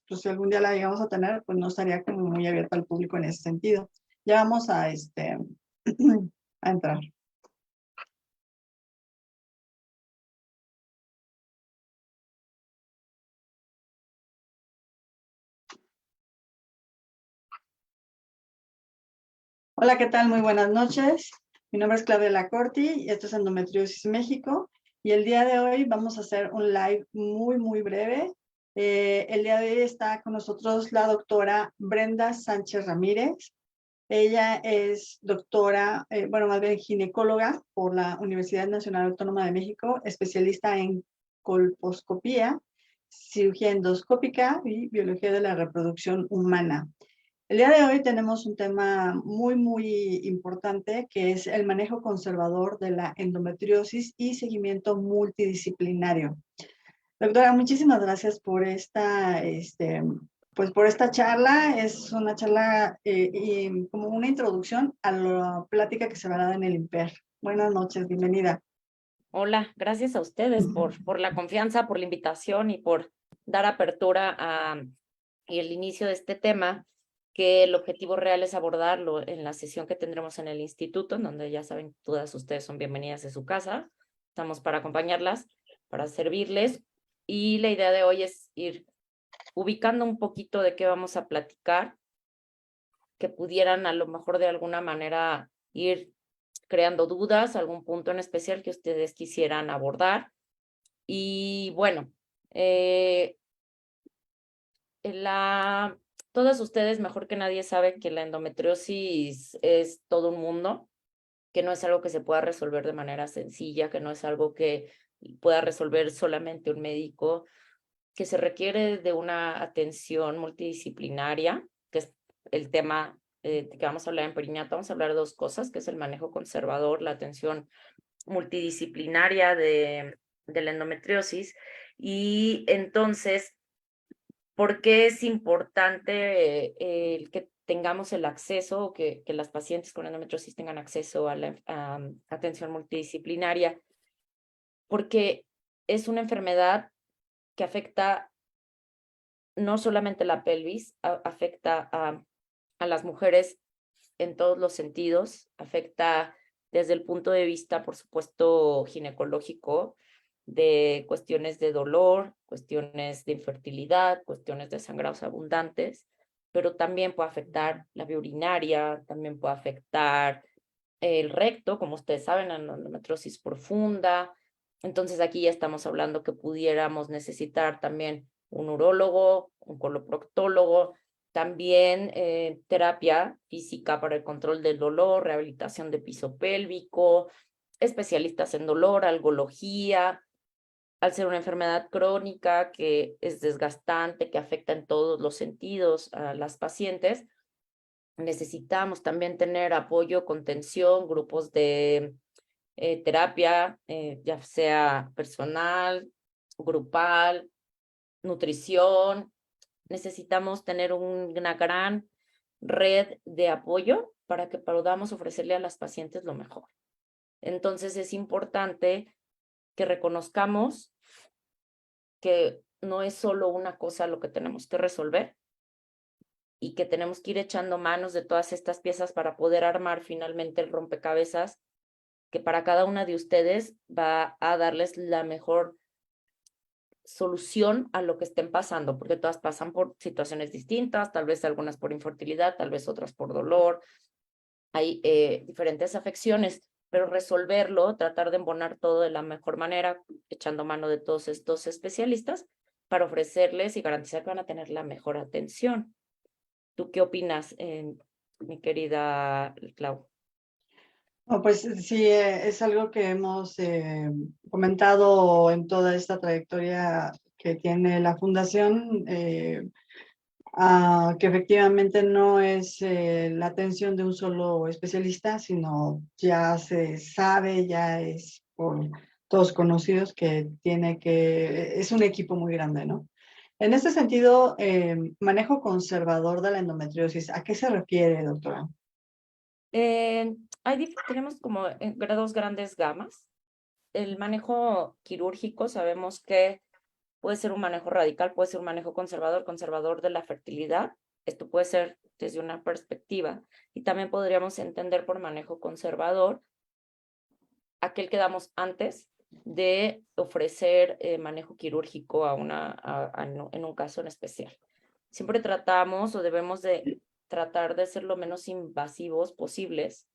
pues si algún día la llegamos a tener, pues no estaría como muy abierta al público en ese sentido. Ya vamos a, a entrar. Hola, ¿qué tal? Muy buenas noches. Mi nombre es Claudia Lacorti y esto es Endometriosis México. Y el día de hoy vamos a hacer un live muy breve. El día de hoy está con nosotros la doctora Brenda Sánchez Ramírez. Ella es doctora, bueno, más bien ginecóloga por la Universidad Nacional Autónoma de México, especialista en colposcopía, cirugía endoscópica y biología de la reproducción humana. El día de hoy tenemos un tema muy importante que es el manejo conservador de la endometriosis y seguimiento multidisciplinario. Doctora, muchísimas gracias por pues por esta charla. Es una charla y como una introducción a la plática que se va a dar en el IMPER. Buenas noches, bienvenida. Hola, gracias a ustedes por la confianza, por la invitación y por dar apertura y el inicio de este tema, que el objetivo real es abordarlo en la sesión que tendremos en el instituto, en donde ya saben, todas ustedes son bienvenidas a su casa. Estamos para acompañarlas, para servirles, y la idea de hoy es ir ubicando un poquito de qué vamos a platicar, que pudieran a lo mejor de alguna manera ir creando dudas, algún punto en especial que ustedes quisieran abordar. Y bueno, eh, todas ustedes mejor que nadie saben que la endometriosis es todo un mundo, que no es algo que se pueda resolver de manera sencilla, que no es algo que pueda resolver solamente un médico, que se requiere de una atención multidisciplinaria, que es el tema que vamos a hablar en Perinato. Vamos a hablar de dos cosas, que es el manejo conservador, la atención multidisciplinaria de la endometriosis. Y entonces, ¿por qué es importante el que tengamos el acceso, o que las pacientes con endometriosis tengan acceso a la atención multidisciplinaria? Porque es una enfermedad que afecta no solamente la pelvis, afecta a las mujeres en todos los sentidos, afecta desde el punto de vista, por supuesto, ginecológico, de cuestiones de dolor, cuestiones de infertilidad, cuestiones de sangrados abundantes, pero también puede afectar la vía urinaria, también puede afectar el recto, como ustedes saben, la endometriosis profunda. Entonces aquí ya estamos hablando que pudiéramos necesitar también un urólogo, un coloproctólogo, también terapia física para el control del dolor, rehabilitación de piso pélvico, especialistas en dolor, algología, al ser una enfermedad crónica que es desgastante, que afecta en todos los sentidos a las pacientes. Necesitamos también tener apoyo, contención, grupos de terapia, ya sea personal, grupal, nutrición. Necesitamos tener una gran red de apoyo para que podamos ofrecerle a las pacientes lo mejor. Entonces es importante que reconozcamos que no es solo una cosa lo que tenemos que resolver, y que tenemos que ir echando manos de todas estas piezas para poder armar finalmente el rompecabezas que para cada una de ustedes va a darles la mejor solución a lo que estén pasando, porque todas pasan por situaciones distintas, tal vez algunas por infertilidad, tal vez otras por dolor. Hay diferentes afecciones, pero resolverlo, tratar de embonar todo de la mejor manera, echando mano de todos estos especialistas para ofrecerles y garantizar que van a tener la mejor atención. ¿Tú qué opinas, mi querida Clau? No, pues sí, es algo que hemos comentado en toda esta trayectoria que tiene la fundación, que efectivamente no es la atención de un solo especialista, sino ya se sabe, ya es por todos conocidos que es un equipo muy grande, ¿no? En este sentido, manejo conservador de la endometriosis, ¿a qué se refiere, doctora? Tenemos como dos grandes gamas. El manejo quirúrgico, sabemos que puede ser un manejo radical, puede ser un manejo conservador, conservador de la fertilidad. Esto puede ser desde una perspectiva. Y también podríamos entender por manejo conservador aquel que damos antes de ofrecer manejo quirúrgico en un caso en especial. Siempre tratamos o debemos de tratar de ser lo menos invasivos posibles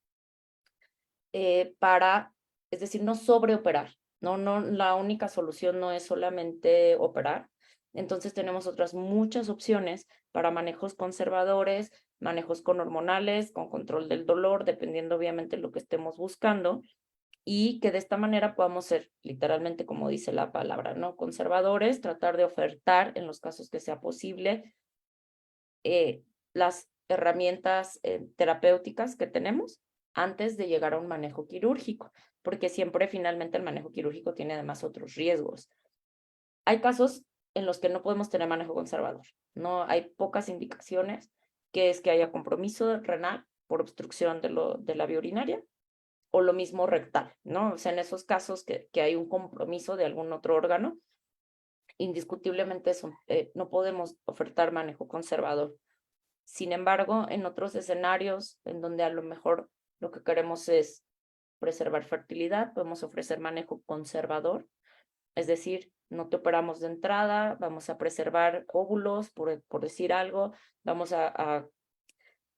es decir, no sobreoperar. No, la única solución no es solamente operar. Entonces tenemos otras muchas opciones para manejos conservadores, manejos con hormonales, con control del dolor, dependiendo obviamente de lo que estemos buscando, y que de esta manera podamos ser literalmente, como dice la palabra, ¿no? Conservadores, tratar de ofertar en los casos que sea posible las herramientas terapéuticas que tenemos antes de llegar a un manejo quirúrgico, porque siempre finalmente el manejo quirúrgico tiene además otros riesgos. Hay casos en los que no podemos tener manejo conservador, no hay pocas indicaciones, que es que haya compromiso renal por obstrucción de la vía urinaria, o lo mismo rectal, ¿no? O sea, en esos casos que hay un compromiso de algún otro órgano, indiscutiblemente no podemos ofertar manejo conservador. Sin embargo, en otros escenarios en donde a lo mejor lo que queremos es preservar fertilidad, podemos ofrecer manejo conservador, es decir, no te operamos de entrada, vamos a preservar óvulos, por decir algo, vamos a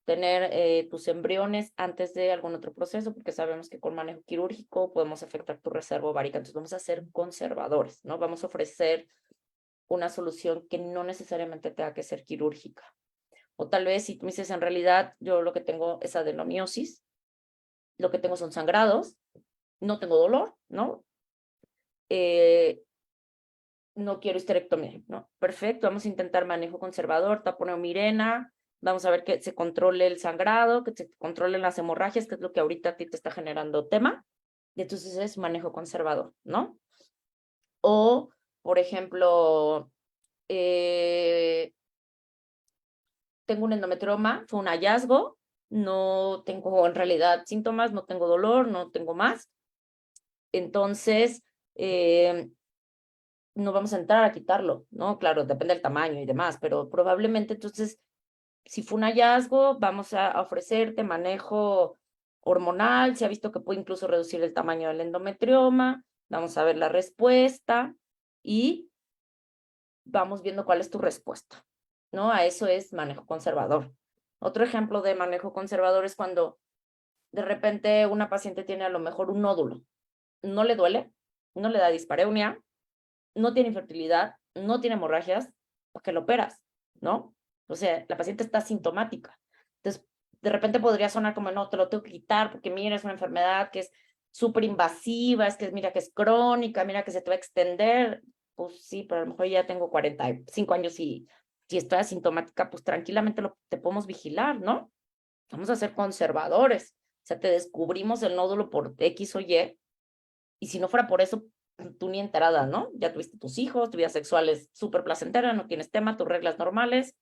tener tus embriones antes de algún otro proceso, porque sabemos que con manejo quirúrgico podemos afectar tu reserva ovárica. Entonces vamos a ser conservadores, ¿no? Vamos a ofrecer una solución que no necesariamente tenga que ser quirúrgica. O tal vez si tú me dices, en realidad yo lo que tengo es adenomiosis, lo que tengo son sangrados, no tengo dolor, ¿no? No quiero histerectomía, ¿no? Perfecto, vamos a intentar manejo conservador, tapón Mirena, vamos a ver que se controle el sangrado, que se controlen las hemorragias, que es lo que ahorita a ti te está generando tema. Y entonces es manejo conservador, ¿no? O, por ejemplo, tengo un endometrioma, fue un hallazgo, no tengo en realidad síntomas, no tengo dolor, no tengo más. Entonces, no vamos a entrar a quitarlo, ¿no? Claro, depende del tamaño y demás, pero probablemente entonces, si fue un hallazgo, vamos a ofrecerte manejo hormonal, se ha visto que puede incluso reducir el tamaño del endometrioma, vamos a ver la respuesta y vamos viendo cuál es tu respuesta, ¿no? A eso es manejo conservador. Otro ejemplo de manejo conservador es cuando de repente una paciente tiene a lo mejor un nódulo, no le duele, no le da dispareunia, no tiene infertilidad, no tiene hemorragias, porque lo operas, ¿no? O sea, la paciente está sintomática. Entonces, de repente podría sonar como, no, te lo tengo que quitar porque mira, es una enfermedad que es súper invasiva, es que mira que es crónica, mira que se te va a extender. Pues sí, pero a lo mejor ya tengo 45 años y si estoy asintomática, pues tranquilamente te podemos vigilar, ¿no? Vamos a ser conservadores. O sea, te descubrimos el nódulo por X o y si no fuera por eso, tú ni enterada, ¿no? Ya tuviste tus hijos, tu vida sexual es súper placentera, no tienes tema, tus reglas normales,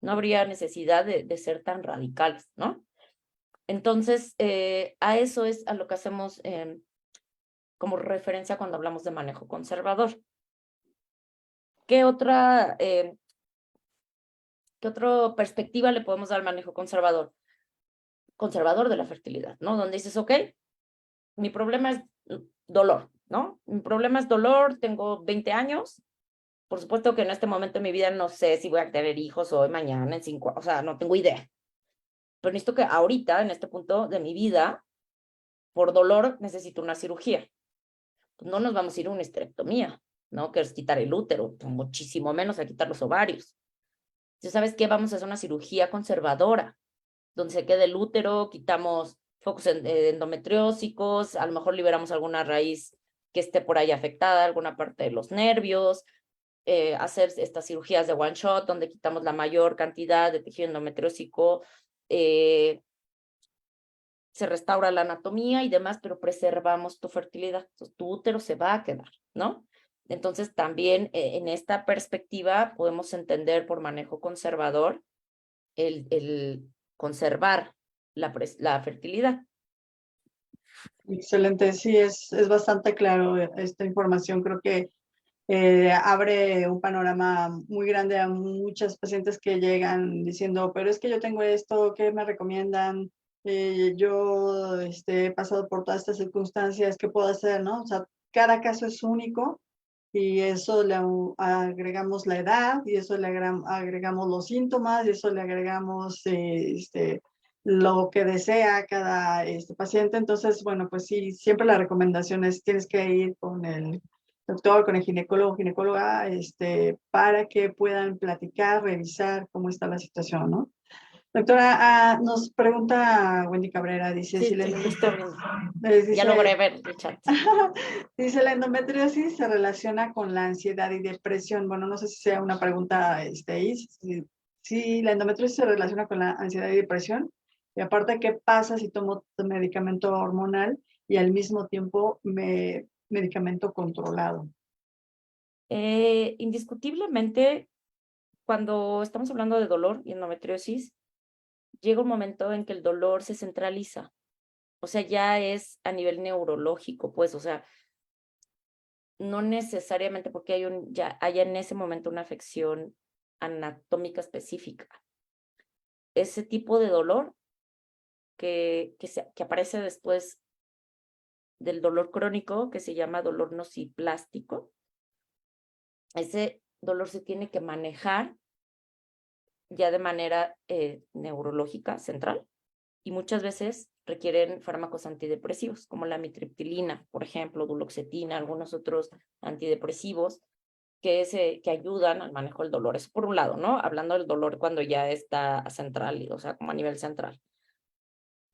no habría necesidad de ser tan radicales, ¿no? Entonces, a eso es a lo que hacemos como referencia cuando hablamos de manejo conservador. ¿Qué otra perspectiva le podemos dar al manejo conservador? Conservador de la fertilidad, ¿no? Donde dices, ok, mi problema es dolor, ¿no? Mi problema es dolor, tengo 20 años, por supuesto que en este momento de mi vida no sé si voy a tener hijos hoy, mañana, en 5, o sea, no tengo idea. Pero necesito que ahorita, en este punto de mi vida, por dolor, necesito una cirugía. Pues no nos vamos a ir a una histerectomía, ¿no? Que es quitar el útero, muchísimo menos a quitar los ovarios. ¿Ya sabes qué? Vamos a hacer una cirugía conservadora, donde se quede el útero, quitamos focos endometriósicos, a lo mejor liberamos alguna raíz que esté por ahí afectada, alguna parte de los nervios, hacer estas cirugías de one shot, donde quitamos la mayor cantidad de tejido endometriósico, se restaura la anatomía y demás, pero preservamos tu fertilidad. Entonces, tu útero se va a quedar, ¿no? Entonces, también en esta perspectiva podemos entender por manejo conservador el conservar la fertilidad. Excelente, sí, es bastante claro esta información. Creo que abre un panorama muy grande a muchas pacientes que llegan diciendo, pero es que yo tengo esto, ¿qué me recomiendan? Yo he pasado por todas estas circunstancias, ¿qué puedo hacer, no? O sea, cada caso es único y eso le agregamos la edad y eso le agregamos los síntomas y eso le agregamos lo que desea cada paciente. Entonces, bueno, pues sí, siempre la recomendación es tienes que ir con el doctor, con el ginecólogo, ginecóloga, para que puedan platicar, revisar cómo está la situación, ¿no? Doctora, nos pregunta Wendy Cabrera, dice, si Sí, la, sí, lo estoy viendo. Ya dice, logré ver el chat. dice, la endometriosis se relaciona con la ansiedad y depresión. Bueno, no sé si sea una pregunta, si la endometriosis se relaciona con la ansiedad y depresión. Y aparte, ¿qué pasa si tomo medicamento hormonal y al mismo tiempo medicamento controlado? Indiscutiblemente, cuando estamos hablando de dolor y endometriosis, llega un momento en que el dolor se centraliza. O sea, ya es a nivel neurológico, pues, o sea, no necesariamente porque ya haya en ese momento una afección anatómica específica. Ese tipo de dolor que aparece después del dolor crónico, que se llama dolor nociplástico, ese dolor se tiene que manejar ya de manera neurológica central y muchas veces requieren fármacos antidepresivos, como la amitriptilina, por ejemplo, duloxetina, algunos otros antidepresivos que ayudan al manejo del dolor. Eso por un lado, ¿no? Hablando del dolor cuando ya está central, o sea, como a nivel central.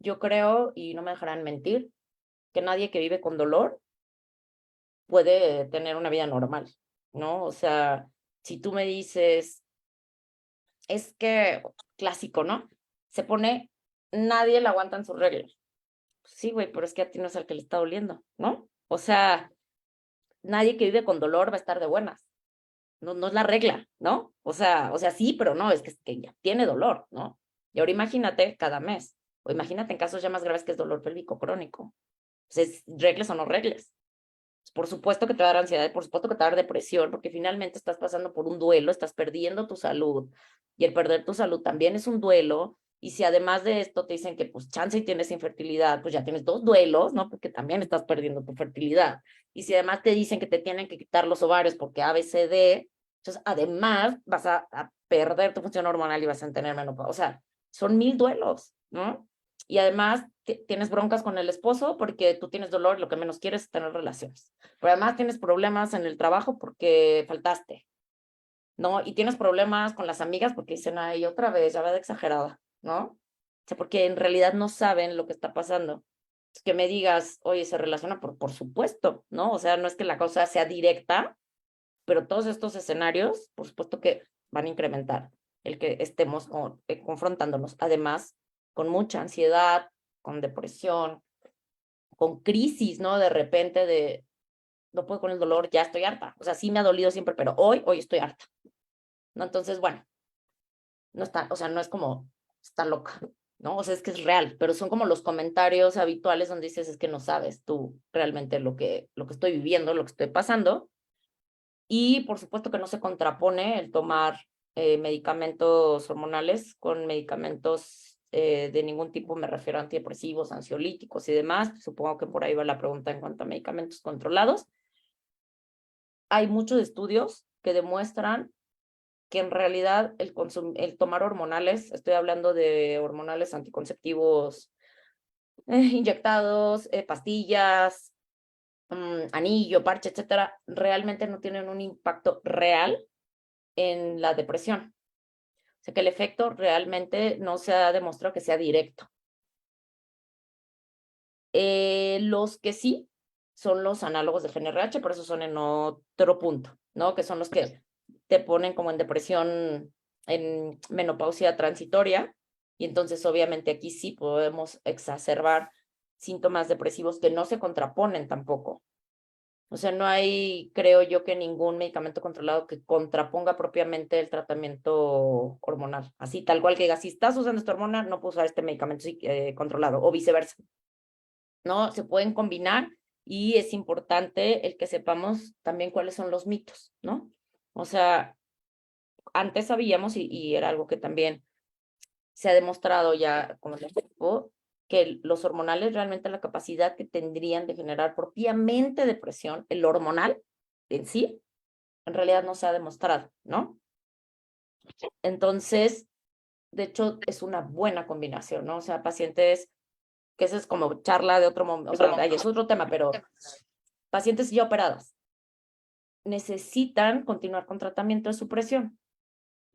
Yo creo, y no me dejarán mentir, que nadie que vive con dolor puede tener una vida normal, ¿no? O sea, si tú me dices, es que, clásico, ¿no? Se pone, nadie le aguanta en sus reglas. Sí, güey, pero es que a ti no es el que le está doliendo, ¿no? O sea, nadie que vive con dolor va a estar de buenas. No, no es la regla, ¿no? O sea, sí, pero no, es que ya tiene dolor, ¿no? Y ahora imagínate cada mes, o imagínate en casos ya más graves que es dolor pélvico crónico. Pues regles o no regles. Por supuesto que te va a dar ansiedad, por supuesto que te va a dar depresión, porque finalmente estás pasando por un duelo, estás perdiendo tu salud, y el perder tu salud también es un duelo, y si además de esto te dicen que pues chance y tienes infertilidad, pues ya tienes dos duelos, ¿no? Porque también estás perdiendo tu fertilidad. Y si además te dicen que te tienen que quitar los ovarios porque ABCD, entonces además vas a perder tu función hormonal y vas a tener menopausia. O sea, son 1000 duelos, ¿no? Y además tienes broncas con el esposo porque tú tienes dolor y lo que menos quieres es tener relaciones. Pero además tienes problemas en el trabajo porque faltaste, ¿no? Y tienes problemas con las amigas porque dicen, ay, otra vez, ya va de exagerada, ¿no? O sea, porque en realidad no saben lo que está pasando. Que me digas, oye, se relaciona por supuesto, ¿no? O sea, no es que la cosa sea directa, pero todos estos escenarios, por supuesto que van a incrementar el que estemos confrontándonos. Además, con mucha ansiedad, con depresión, con crisis, ¿no? De repente no puedo con el dolor, ya estoy harta. O sea, sí me ha dolido siempre, pero hoy estoy harta, ¿no? Entonces, bueno, no está, o sea, no es como, está loca, ¿no? O sea, es que es real, pero son como los comentarios habituales donde dices, es que no sabes tú realmente lo que estoy viviendo, lo que estoy pasando. Y por supuesto que no se contrapone el tomar medicamentos hormonales con medicamentos de ningún tipo, me refiero a antidepresivos, ansiolíticos y demás. Supongo que por ahí va la pregunta en cuanto a medicamentos controlados. Hay muchos estudios que demuestran que en realidad el tomar hormonales, estoy hablando de hormonales anticonceptivos inyectados, pastillas, anillo, parche, etcétera, realmente no tienen un impacto real en la depresión. O sea que el efecto realmente no se ha demostrado que sea directo. Los que sí son los análogos de GnRH, por eso son en otro punto, ¿no? Que son los que te ponen como en depresión, en menopausia transitoria, y entonces obviamente aquí sí podemos exacerbar síntomas depresivos que no se contraponen tampoco. O sea, no hay, creo yo, que ningún medicamento controlado que contraponga propiamente el tratamiento hormonal. Así, tal cual que diga, si estás usando esta hormona, no puedo usar este medicamento controlado, o viceversa. ¿No? Se pueden combinar Y es importante el que sepamos también cuáles son los mitos, ¿no? O sea, antes sabíamos, y era algo que también se ha demostrado ya con el tiempo, que los hormonales realmente la capacidad que tendrían de generar propiamente depresión, el hormonal en sí, en realidad no se ha demostrado, ¿no? Entonces, de hecho, es una buena combinación, ¿no? O sea, pacientes, que eso es como charla de otro momento, o sea, ahí es otro tema, pero pacientes ya operadas necesitan continuar con tratamiento de supresión.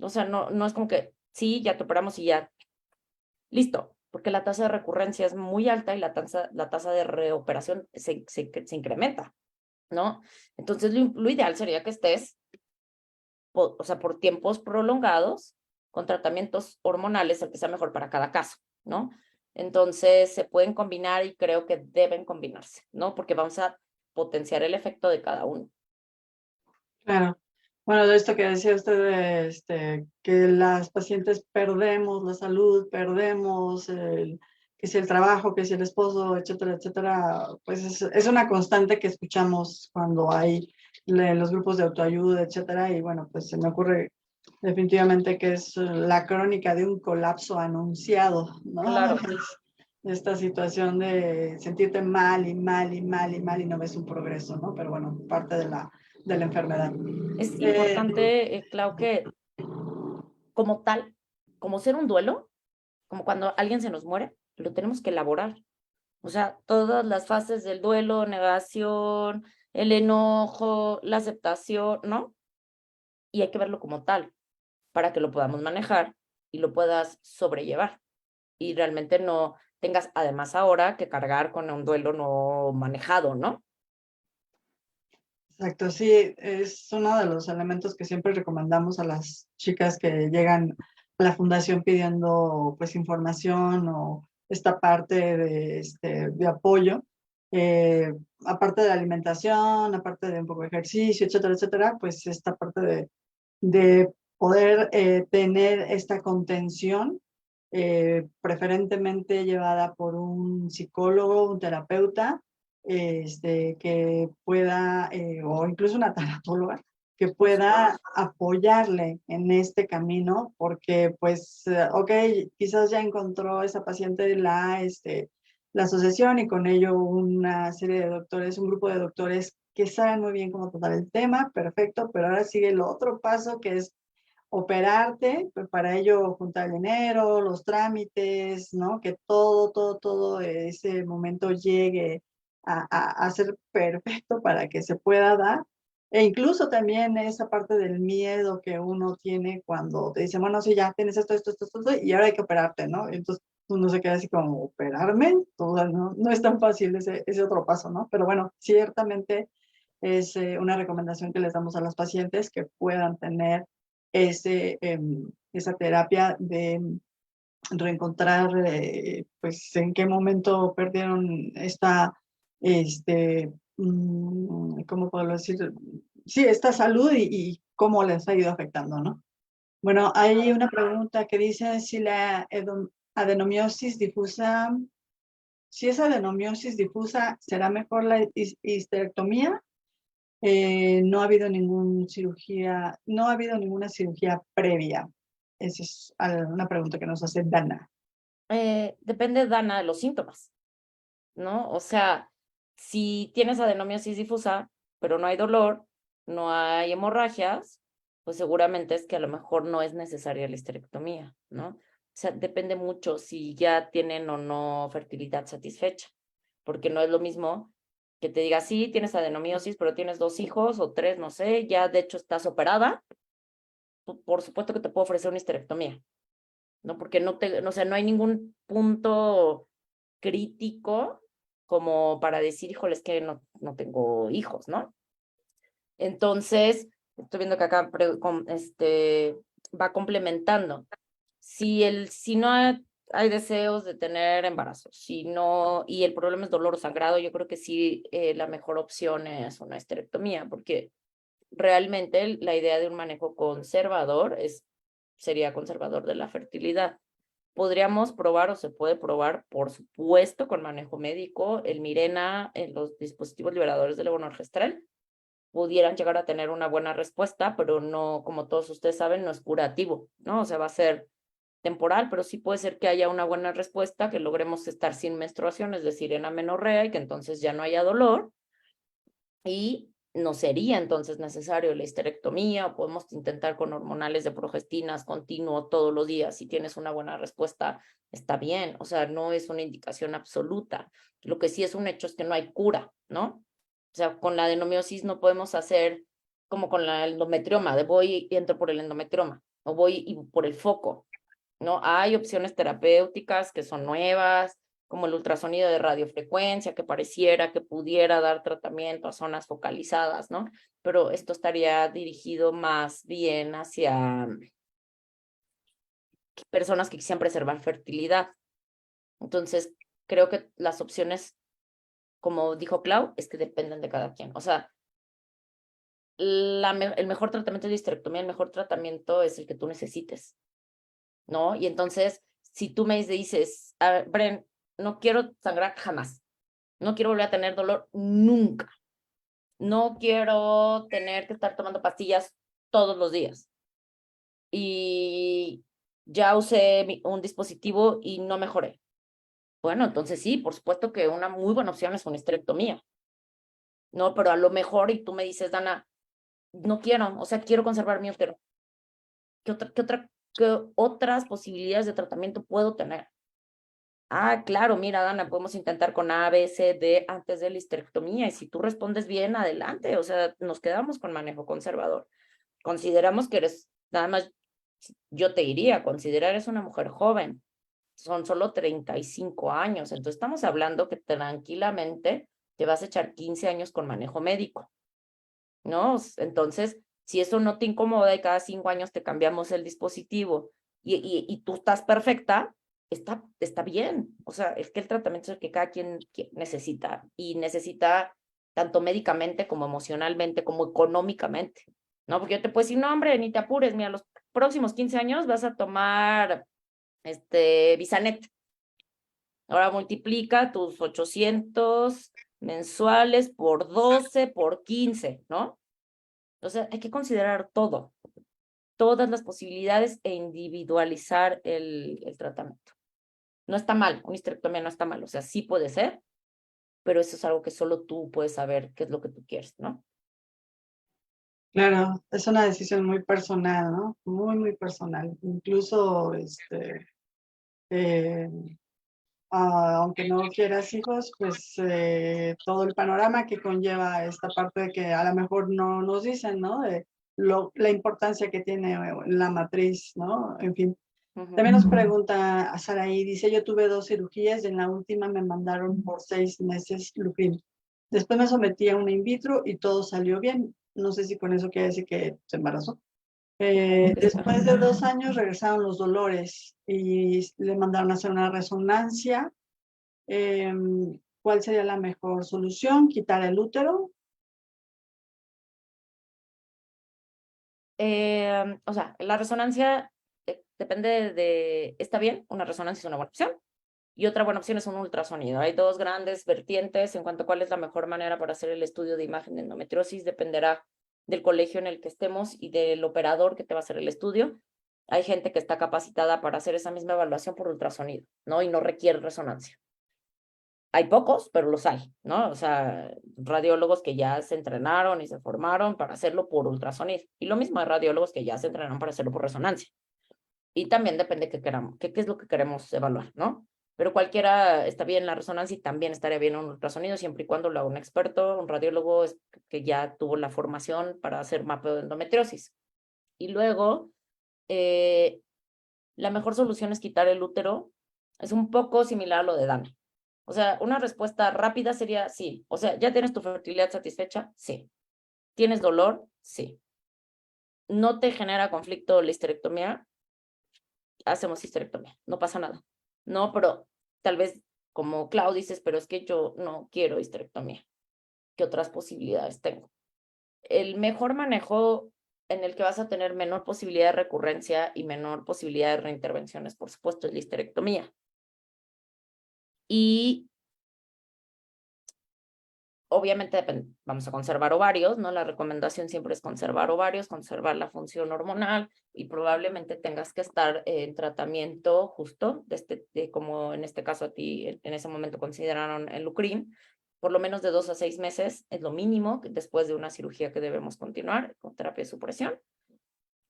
O sea, no es como que, sí, ya te operamos y ya, listo, porque la tasa de recurrencia es muy alta y la tasa de reoperación se incrementa, ¿no? Entonces, lo ideal sería que estés, o sea, por tiempos prolongados, con tratamientos hormonales, el que sea mejor para cada caso, ¿no? Entonces, se pueden combinar y creo que deben combinarse, ¿no? Porque vamos a potenciar el efecto de cada uno. Claro. Bueno, de esto que decía usted, que las pacientes perdemos la salud, perdemos que si el trabajo, que si el esposo, etcétera, etcétera, pues es una constante que escuchamos cuando hay los grupos de autoayuda, etcétera, y bueno, pues se me ocurre definitivamente que es la crónica de un colapso anunciado, ¿no? Claro. Esta situación de sentirte mal y mal y mal y mal y no ves un progreso, ¿no? Pero bueno, parte de la enfermedad. Es Eh, importante, Clau, que como tal, como ser un duelo, como cuando alguien se nos muere, lo tenemos que elaborar. O sea, todas las fases del duelo, negación, el enojo, la aceptación, ¿no? Y hay que verlo como tal para que lo podamos manejar y lo puedas sobrellevar. Y realmente no tengas además ahora que cargar con un duelo no manejado, ¿no? exacto, sí, es uno de los elementos que siempre recomendamos a las chicas que llegan a la fundación pidiendo pues información o esta parte de apoyo. Aparte de la alimentación, aparte de un poco de ejercicio, etcétera, etcétera, pues esta parte de poder tener esta contención, preferentemente llevada por un psicólogo, un terapeuta, que pueda, o incluso una tanatóloga, que Por pueda supuesto. apoyarle en este camino, porque pues, ok, quizás ya encontró esa paciente la asociación y con ello una serie de doctores, un grupo de doctores que saben muy bien cómo tratar el tema, perfecto, pero ahora sigue el otro paso que es operarte, pues para ello juntar el dinero, los trámites, ¿no? Que todo ese momento llegue a ser perfecto para que se pueda dar. E incluso también esa parte del miedo que uno tiene cuando te dicen, bueno, sí, ya tienes esto, y ahora hay que operarte, ¿no? Entonces uno se queda así como, ¿operarme? O sea, no es tan fácil ese otro paso, ¿no? Pero bueno, ciertamente es una recomendación que les damos a las pacientes que puedan tener esa terapia de reencontrar, pues, en qué momento perdieron ¿cómo puedo decir? Sí, esta salud y cómo les ha ido afectando, ¿no? Bueno, hay una pregunta que dice si la adenomiosis difusa, si es adenomiosis difusa, ¿será mejor la histerectomía? No ha habido no ha habido ninguna cirugía previa. Esa es una pregunta que nos hace Dana. Depende, Dana, de los síntomas, ¿no? O sea, si tienes adenomiosis difusa, pero no hay dolor, no hay hemorragias, pues seguramente es que a lo mejor no es necesaria la histerectomía, ¿no? O sea, depende mucho si ya tienen o no fertilidad satisfecha, porque no es lo mismo que te diga, sí, tienes adenomiosis, pero tienes 2 hijos o 3, no sé, ya de hecho estás operada, por supuesto que te puedo ofrecer una histerectomía, ¿no? Porque o sea, no hay ningún punto crítico como para decir, híjole, es que no tengo hijos, ¿no? Entonces, estoy viendo que acá va complementando. Si no hay deseos de tener embarazo, si no, y el problema es dolor o sangrado, yo creo que sí, la mejor opción es una esterectomía, porque realmente la idea de un manejo conservador sería conservador de la fertilidad. podríamos probar o se puede probar, por supuesto, con manejo médico, el Mirena en los dispositivos liberadores del levonorgestrel. Pudieran llegar a tener una buena respuesta, pero no, como todos ustedes saben, no es curativo, ¿no? O sea, va a ser temporal, pero sí puede ser que haya una buena respuesta, que logremos estar sin menstruación, es decir, en amenorrea, y que entonces ya no haya dolor, y no sería entonces necesario la histerectomía, o podemos intentar con hormonales de progestinas continuo todos los días. Si tienes una buena respuesta, está bien, o sea, no es una indicación absoluta. Lo que sí es un hecho es que no hay cura, ¿no? O sea, con la adenomiosis no podemos hacer como con la endometrioma, de voy y entro por el endometrioma, o voy y por el foco, ¿no? Hay opciones terapéuticas que son nuevas, como el ultrasonido de radiofrecuencia, que pareciera que pudiera dar tratamiento a zonas focalizadas, ¿no? Pero esto estaría dirigido más bien hacia personas que quisieran preservar fertilidad. Entonces, creo que las opciones, como dijo Clau, es que dependen de cada quien. O sea, el mejor tratamiento de histerectomía, el mejor tratamiento es el que tú necesites, ¿no? Y entonces, si tú me dices, a ver, Bren, no quiero sangrar jamás, no quiero volver a tener dolor nunca, no quiero tener que estar tomando pastillas todos los días, y ya usé un dispositivo y no mejoré. Bueno, entonces sí, por supuesto que una muy buena opción es una histerectomía, ¿no? Pero a lo mejor, y tú me dices, Dana, no quiero, o sea, quiero conservar mi útero. ¿Qué otras posibilidades de tratamiento puedo tener? Ah, claro, mira, Dana, podemos intentar con A, B, C, D antes de la histerectomía, y si tú respondes bien, adelante, o sea, nos quedamos con manejo conservador. Consideramos que eres, nada más, yo te diría, considerar eres una mujer joven, son solo 35 años, entonces estamos hablando que tranquilamente te vas a echar 15 años con manejo médico, ¿no? Entonces, si eso no te incomoda y cada 5 años te cambiamos el dispositivo y tú estás perfecta, está bien. O sea, es que el tratamiento es el que cada quien necesita, y necesita tanto médicamente como emocionalmente, como económicamente, ¿no? Porque yo te puedo decir, no, hombre, ni te apures, mira, los próximos 15 años vas a tomar Bisanet. Ahora multiplica tus 800 mensuales por 12, por 15, ¿no? Entonces, hay que considerar todo, todas las posibilidades, e individualizar el tratamiento. No está mal, una histerectomía no está mal, o sea, sí puede ser, pero eso es algo que solo tú puedes saber qué es lo que tú quieres, ¿no? Claro, es una decisión muy personal, ¿no? Muy, muy personal. Incluso, eh, aunque no quieras hijos, pues todo el panorama que conlleva esta parte de que a lo mejor no nos dicen, ¿no? De la importancia que tiene la matriz, ¿no? En fin. También nos pregunta a Saraí, dice, yo tuve 2 cirugías y en la última me mandaron por 6 meses Lupin. Después me sometí a una in vitro y todo salió bien. No sé si con eso quiere decir que se embarazó. Después de 2 años regresaron los dolores y le mandaron a hacer una resonancia. Eh, ¿Cuál sería la mejor solución? ¿Quitar el útero? O sea, la resonancia depende está bien, una resonancia es una buena opción, y otra buena opción es un ultrasonido. Hay dos grandes vertientes en cuanto a cuál es la mejor manera para hacer el estudio de imagen de endometriosis. Dependerá del colegio en el que estemos y del operador que te va a hacer el estudio. Hay gente que está capacitada para hacer esa misma evaluación por ultrasonido, ¿no? Y no requiere resonancia. Hay pocos, pero los hay, ¿no? O sea, radiólogos que ya se entrenaron y se formaron para hacerlo por ultrasonido. Y lo mismo hay radiólogos que ya se entrenaron para hacerlo por resonancia. Y también depende de qué queramos, qué es lo que queremos evaluar, ¿no? Pero cualquiera está bien la resonancia, y también estaría bien un ultrasonido, siempre y cuando lo haga un experto, un radiólogo que ya tuvo la formación para hacer mapeo de endometriosis. Y luego, la mejor solución es quitar el útero. Es un poco similar a lo de Dana. O sea, una respuesta rápida sería sí. O sea, ¿ya tienes tu fertilidad satisfecha? Sí. ¿Tienes dolor? Sí. ¿No te genera conflicto la histerectomía? Hacemos histerectomía, no pasa nada. No, pero tal vez, como Clau dices, pero es que yo no quiero histerectomía. ¿Qué otras posibilidades tengo? El mejor manejo en el que vas a tener menor posibilidad de recurrencia y menor posibilidad de reintervenciones, por supuesto, es la histerectomía. Y obviamente vamos a conservar ovarios, ¿no? La recomendación siempre es conservar ovarios, conservar la función hormonal y probablemente tengas que estar en tratamiento justo, como en este caso a ti en ese momento consideraron el Lucrin, por lo menos de 2 a 6 meses es lo mínimo después de una cirugía que debemos continuar con terapia de supresión.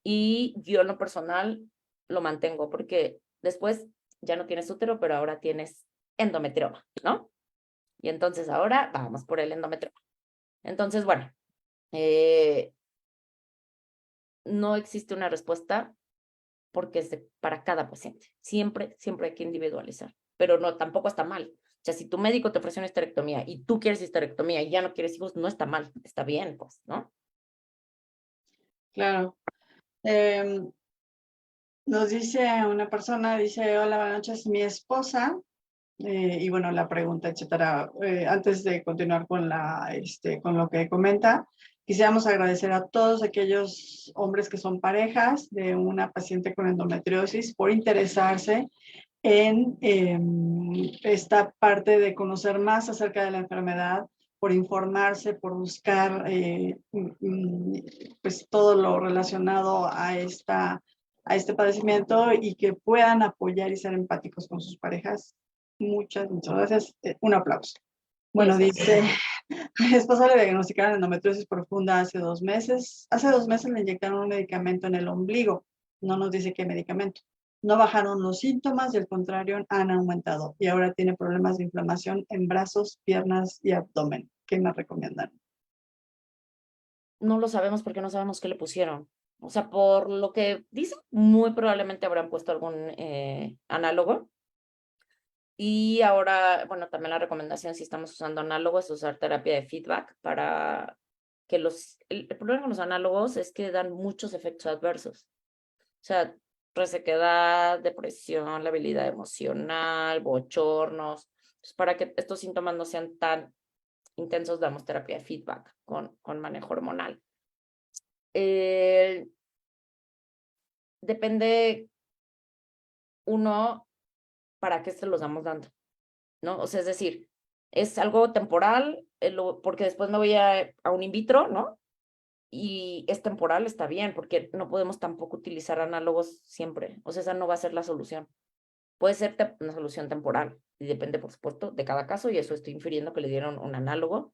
Y yo en lo personal lo mantengo porque después ya no tienes útero, pero ahora tienes endometrioma, ¿no? Y entonces ahora vamos por el endometrioma. Entonces, bueno, no existe una respuesta porque es para cada paciente. Siempre, siempre hay que individualizar, pero no, tampoco está mal. O sea, si tu médico te ofrece una histerectomía y tú quieres histerectomía y ya no quieres hijos, no está mal, está bien, pues, ¿no? Claro. Nos dice una persona, dice, hola, buenas noches, mi esposa, y bueno, la pregunta, etcétera. Antes de continuar con lo que comenta, quisiéramos agradecer a todos aquellos hombres que son parejas de una paciente con endometriosis por interesarse en esta parte de conocer más acerca de la enfermedad, por informarse, por buscar pues todo lo relacionado a este padecimiento y que puedan apoyar y ser empáticos con sus parejas. Muchas gracias. Un aplauso. Bueno, dice, a mi esposa le diagnosticaron endometriosis profunda hace 2 meses. Hace 2 meses le inyectaron un medicamento en el ombligo. No nos dice qué medicamento. No bajaron los síntomas y al contrario han aumentado. Y ahora tiene problemas de inflamación en brazos, piernas y abdomen. ¿Qué me recomiendan? No lo sabemos porque no sabemos qué le pusieron. O sea, por lo que dicen, muy probablemente habrán puesto algún análogo. Y ahora, bueno, también la recomendación si estamos usando análogos es usar terapia de feedback para que el problema con los análogos es que dan muchos efectos adversos. O sea, resequedad, depresión, la habilidad emocional, bochornos. Entonces, para que estos síntomas no sean tan intensos, damos terapia de feedback con manejo hormonal. Depende uno para qué se los damos dando, ¿no? O sea, es decir, es algo temporal, porque después me voy a un in vitro, ¿no? Y es temporal, está bien, porque no podemos tampoco utilizar análogos siempre. O sea, esa no va a ser la solución. Puede ser una solución temporal y depende, por supuesto, de cada caso, y eso estoy infiriendo que le dieron un análogo.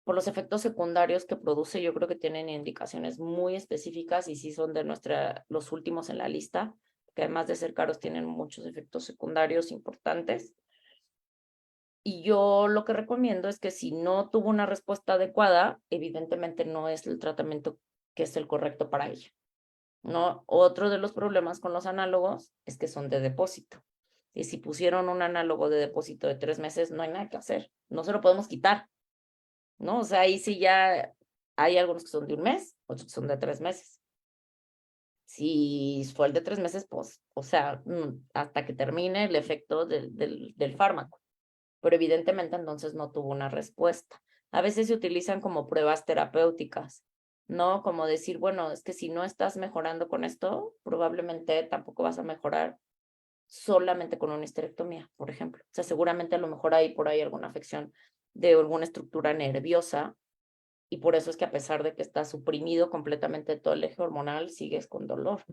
Por los efectos secundarios que produce, yo creo que tienen indicaciones muy específicas y sí son de los últimos en la lista, que además de ser caros tienen muchos efectos secundarios importantes. Y yo lo que recomiendo es que si no tuvo una respuesta adecuada, evidentemente no es el tratamiento que es el correcto para ella, ¿no? Otro de los problemas con los análogos es que son de depósito. Y si pusieron un análogo de depósito de 3 meses, no hay nada que hacer. No se lo podemos quitar, ¿no? O sea, ahí sí ya hay algunos que son de 1 mes, otros que son de 3 meses. Si fue el de 3 meses, pues, o sea, hasta que termine el efecto del fármaco. Pero evidentemente entonces no tuvo una respuesta. A veces se utilizan como pruebas terapéuticas, ¿no? Como decir, bueno, es que si no estás mejorando con esto, probablemente tampoco vas a mejorar solamente con una histerectomía, por ejemplo. O sea, seguramente a lo mejor hay por ahí alguna afección de alguna estructura nerviosa y por eso es que a pesar de que está suprimido completamente todo el eje hormonal, sigues con dolor,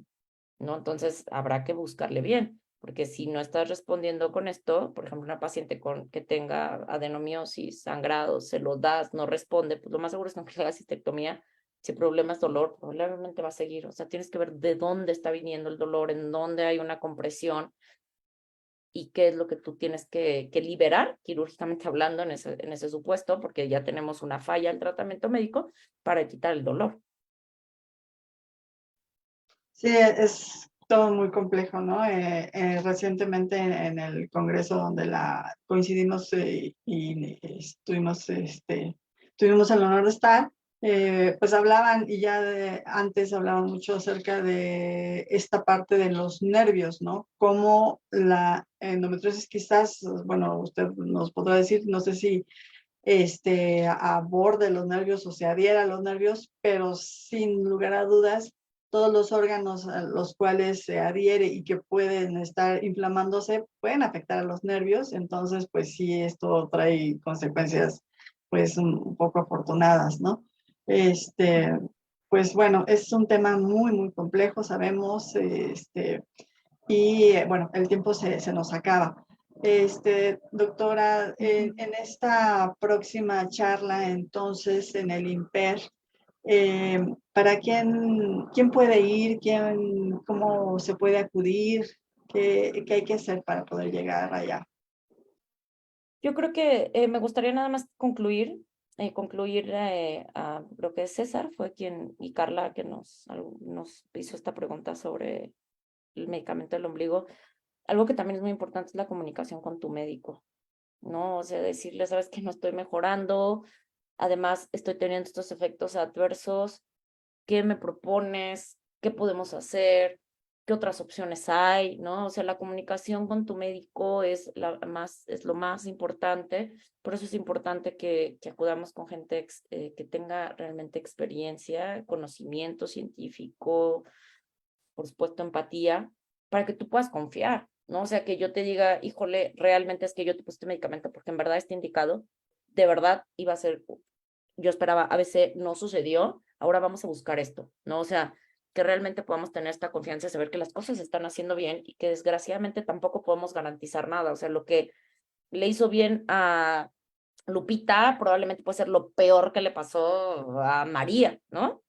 ¿no? Entonces habrá que buscarle bien, porque si no estás respondiendo con esto, por ejemplo, una paciente que tenga adenomiosis, sangrado, se lo das, no responde, pues lo más seguro es que aunque le hagas cistectomía, si el problema es dolor, probablemente va a seguir. O sea, tienes que ver de dónde está viniendo el dolor, en dónde hay una compresión y qué es lo que tú tienes que liberar, quirúrgicamente hablando, en ese supuesto, porque ya tenemos una falla al tratamiento médico para quitar el dolor. Sí, es todo muy complejo, ¿no? Recientemente en el congreso donde coincidimos y tuvimos el honor de estar, pues hablaban y antes hablaban mucho acerca de esta parte de los nervios, ¿no? Cómo la endometriosis quizás, bueno, usted nos podrá decir, no sé si aborde los nervios o se adhiera a los nervios, pero sin lugar a dudas, todos los órganos a los cuales se adhiere y que pueden estar inflamándose pueden afectar a los nervios, entonces pues sí, esto trae consecuencias pues un poco afortunadas, ¿no? Pues bueno, es un tema muy, muy complejo, sabemos, y bueno, el tiempo se nos acaba. Doctora, en esta próxima charla, entonces, en el IMPER, ¿para quién puede ir? ¿Cómo se puede acudir? ¿Qué hay que hacer para poder llegar allá? Yo creo que me gustaría nada más concluir a lo que es César, fue quien, y Carla, que nos hizo esta pregunta sobre el medicamento del ombligo. Algo que también es muy importante es la comunicación con tu médico, ¿no? O sea, decirle, sabes que no estoy mejorando, además estoy teniendo estos efectos adversos, ¿qué me propones? ¿Qué podemos hacer? ¿Qué otras opciones hay? ¿No? O sea, la comunicación con tu médico es lo más importante. Por eso es importante que acudamos con gente que tenga realmente experiencia, conocimiento científico, por supuesto, empatía, para que tú puedas confiar, ¿no? O sea, que yo te diga, híjole, realmente es que yo te puse este medicamento porque en verdad está indicado, de verdad iba a ser, yo esperaba, a veces no sucedió, ahora vamos a buscar esto, ¿no? O sea, que realmente podamos tener esta confianza de saber que las cosas se están haciendo bien y que desgraciadamente tampoco podemos garantizar nada. O sea, lo que le hizo bien a Lupita probablemente puede ser lo peor que le pasó a María, ¿no?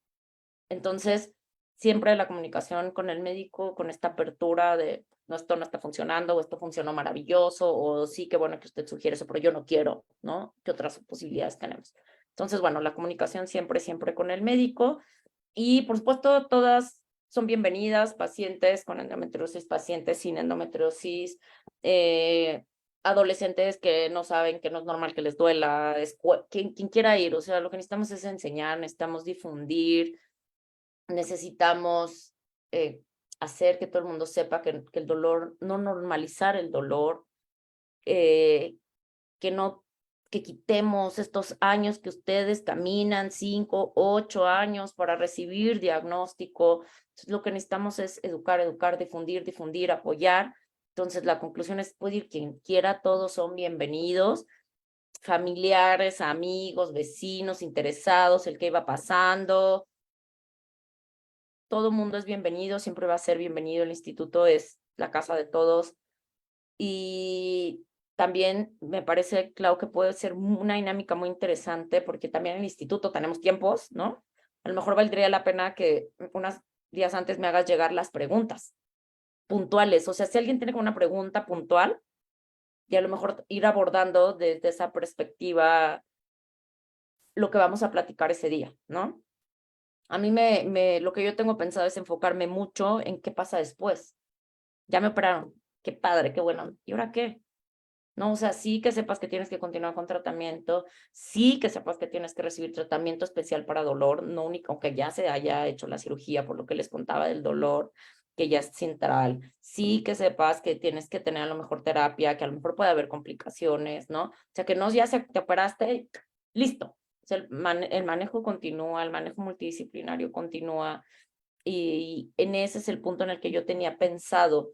Entonces, siempre la comunicación con el médico, con esta apertura de, no, esto no está funcionando, o esto funcionó maravilloso, o sí, qué bueno que usted sugiere eso, pero yo no quiero, ¿no? ¿Qué otras posibilidades tenemos? Entonces, bueno, la comunicación siempre con el médico y, por supuesto, todas son bienvenidas, pacientes con endometriosis, pacientes sin endometriosis, adolescentes que no saben que no es normal que les duela, quien quiera ir, o sea, lo que necesitamos es enseñar, necesitamos difundir, necesitamos hacer que todo el mundo sepa que el dolor, no normalizar el dolor, eh, que no, que quitemos estos años que ustedes caminan, 5, 8 años para recibir diagnóstico. Entonces, lo que necesitamos es educar, difundir, apoyar. Entonces, la conclusión es, puede ir quien quiera, todos son bienvenidos, familiares, amigos, vecinos, interesados, el que iba pasando, todo mundo es bienvenido, siempre va a ser bienvenido. El instituto es la casa de todos. Y también me parece, claro, que puede ser una dinámica muy interesante porque también en el instituto tenemos tiempos, ¿no? A lo mejor valdría la pena que unos días antes me hagas llegar las preguntas puntuales. O sea, si alguien tiene una pregunta puntual, y a lo mejor ir abordando desde esa perspectiva lo que vamos a platicar ese día, ¿no? A mí lo que yo tengo pensado es enfocarme mucho en qué pasa después. Ya me operaron, qué padre, qué bueno. ¿Y ahora qué? No, o sea, sí que sepas que tienes que continuar con tratamiento, sí que sepas que tienes que recibir tratamiento especial para dolor, no único, aunque ya se haya hecho la cirugía, por lo que les contaba del dolor, que ya es central, sí que sepas que tienes que tener a lo mejor terapia, que a lo mejor puede haber complicaciones, ¿no? O sea, que no ya se te operaste, listo. O sea, el manejo continúa, el manejo multidisciplinario continúa, y en ese es el punto en el que yo tenía pensado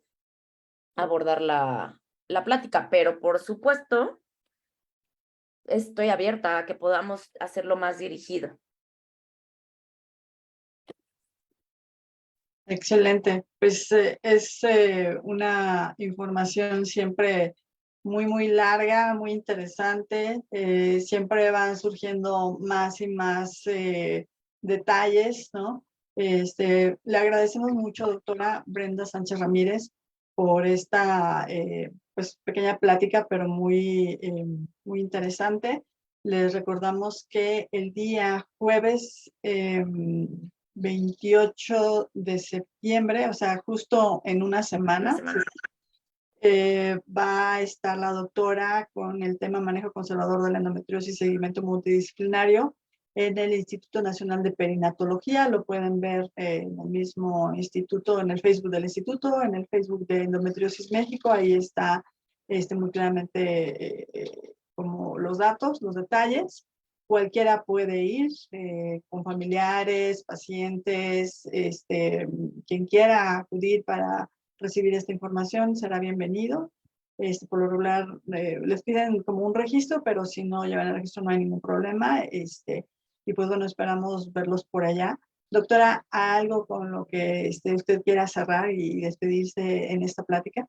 abordar la plática, pero por supuesto estoy abierta a que podamos hacerlo más dirigido. Excelente. Pues es una información siempre muy, muy larga, muy interesante. Siempre van surgiendo más y más detalles, ¿no? Le agradecemos mucho, doctora Brenda Sánchez Ramírez, por esta pues, pequeña plática, pero muy interesante. Les recordamos que el día jueves 28 de septiembre, o sea, justo en una semana, va a estar la doctora con el tema manejo conservador de la endometriosis y seguimiento multidisciplinario en el Instituto Nacional de Perinatología. Lo pueden ver en el mismo instituto, en el Facebook del instituto, en el Facebook de Endometriosis México. Ahí está muy claramente como los datos, los detalles. Cualquiera puede ir, con familiares, pacientes, quien quiera acudir para recibir esta información será bienvenido. Por lo regular les piden como un registro, pero si no llevan el registro no hay ningún problema. Y pues bueno, esperamos verlos por allá. Doctora, ¿algo con lo que usted quiera cerrar y despedirse en esta plática?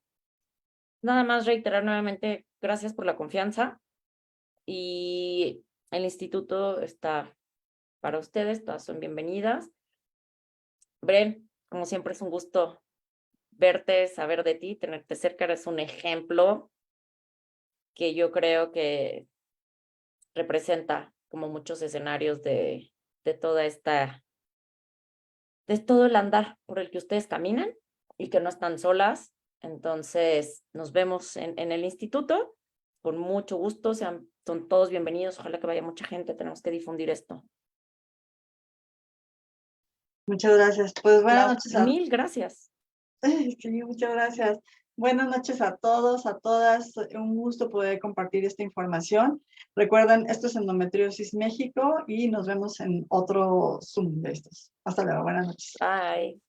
Nada más reiterar nuevamente, gracias por la confianza y el instituto está para ustedes, todas son bienvenidas. Bren, como siempre es un gusto verte, saber de ti, tenerte cerca, eres un ejemplo que yo creo que representa como muchos escenarios de toda esta, de todo el andar por el que ustedes caminan y que no están solas. Entonces, nos vemos en el instituto. Con mucho gusto, son todos bienvenidos. Ojalá que vaya mucha gente, tenemos que difundir esto. Muchas gracias. Pues buenas noches a Mil gracias. Sí, muchas gracias. Buenas noches a todos, a todas. Un gusto poder compartir esta información. Recuerden, esto es Endometriosis México y nos vemos en otro Zoom de estos. Hasta luego, buenas noches. Bye.